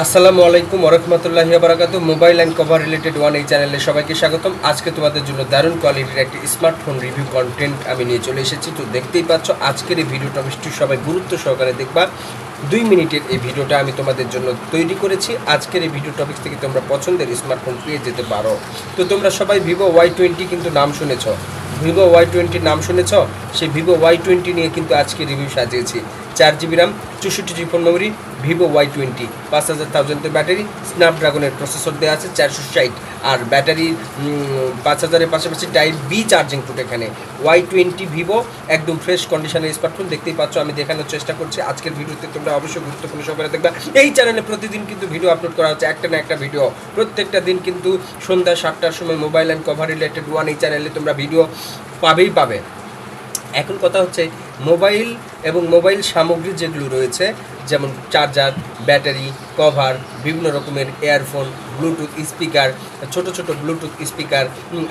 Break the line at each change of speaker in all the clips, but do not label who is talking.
আসসালামু আলাইকুম ওরহমতুল্লাহি বারাকাতু। Mobile and cover related one এই চ্যানেলে সবাইকে স্বাগতম। আজকে তোমাদের জন্য দারুণ কোয়ালিটির একটি স্মার্টফোন রিভিউ কন্টেন্ট আমি নিয়ে চলে এসেছি। তো দেখতেই পাচ্ছ আজকের এই ভিডিওটা নিশ্চয়ই সবাই গুরুত্ব সহকারে দেখবা। 2 মিনিটের এই ভিডিওটা আমি তোমাদের জন্য তৈরি করেছি। আজকের এই ভিডিও টপিক থেকে তোমরা পছন্দের স্মার্টফোন পেয়ে যেতে পারো। তো তোমরা সবাই ভিভো Y20 কিন্তু নাম শুনেছ, ভিভো Y20 নাম শুনেছ। সেই ভিভো Y20 নিয়ে কিন্তু আজকে রিভিউ সাজিয়েছি। 4GB RAM, 64GB phone memory, Vivo Y20, 5000 battery, স্ন্যাপড্রাগনের প্রসেসর দেওয়া আছে 460, আর ব্যাটারি 5000-এর পাশাপাশি টাইপ বি চার্জিং পোর্ট এখানে। Y20 ভিভো একদম ফ্রেশ কন্ডিশনের স্মার্টফোন দেখতেই পাচ্ছ। আমি দেখানোর চেষ্টা করছি আজকের ভিডিওতে, তোমরা অবশ্যই গুরুত্বপূর্ণ সহকারে দেখবা। এই চ্যানেলে প্রতিদিন কিন্তু ভিডিও আপলোড করা হচ্ছে, একটা না একটা ভিডিও প্রত্যেকটা দিন কিন্তু সন্ধ্যা 7টার সময় mobile and cover related one এই চ্যানেলে তোমরা ভিডিও পাবে। এখন কথা হচ্ছে মোবাইল এবং মোবাইল সামগ্রী যেগুলো রয়েছে, যেমন চার্জার, ব্যাটারি, কভার, বিভিন্ন রকমের ইয়ারফোন, ব্লুটুথ স্পিকার, ছোট ছোট ব্লুটুথ স্পিকার,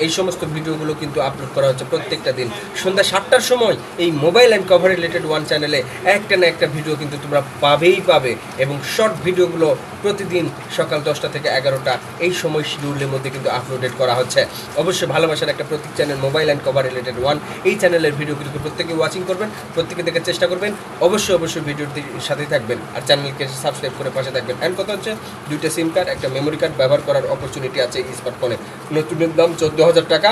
এই সমস্ত ভিডিওগুলো কিন্তু আপলোড করা হচ্ছে প্রত্যেকটা দিন সন্ধ্যা 7টার সময়। এই mobile and cover related one চ্যানেলে একটা না একটা ভিডিও কিন্তু তোমরা পাবে। এবং শর্ট ভিডিওগুলো প্রতিদিন সকাল 10টা থেকে 11টা এই সময় শিডিউলের মধ্যে কিন্তু আপলোডেড করা হচ্ছে। অবশ্যই ভালোবাসার একটা প্রতীক channel mobile and cover related one এই চ্যানেলের ভিডিওগুলোকে প্রত্যেকে ওয়াচিং করবেন, প্রত্যেকে দেখার চেষ্টা করবেন। অবশ্যই ভিডিওটির সাথেই থাকবেন আর চ্যানেলকে সাবস্ক্রাইব করে পাশে থাকবেন। অ্যান্ড কথা হচ্ছে 2টা সিম কার্ড, একটা মেমোরি কার্ড ব্যবহার করার অপরচুনিটি আছে এই স্মার্টফোনে। নতুনের দাম 14,000 টাকা,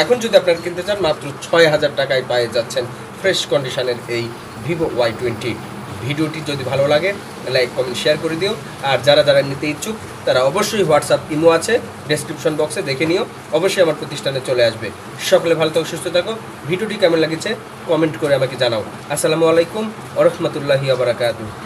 এখন যদি আপনারা কিনতে চান মাত্র 6,000 টাকায় পেয়ে যাচ্ছেন ফ্রেশ কন্ডিশনের এই ভিভো Y20। ভিডিওটি যদি ভালো লাগে লাইক কমেন্ট শেয়ার করে দিও। আর যারা নিতে ইচ্ছুক তারা অবশ্যই হোয়াটসঅ্যাপ ইমো আছে ডেসক্রিপশন বক্সে, দেখে নিও। অবশ্যই আমার প্রতিষ্ঠানে চলে আসবে। সকলে ভালো থাকো, সুস্থ থাকো। ভিডিওটি কেমন লাগেছে কমেন্ট করে আমাকে জানাও। আসসালামু আলাইকুম ওরহমতুল্লাহি ওয়া বারাকাতুহু।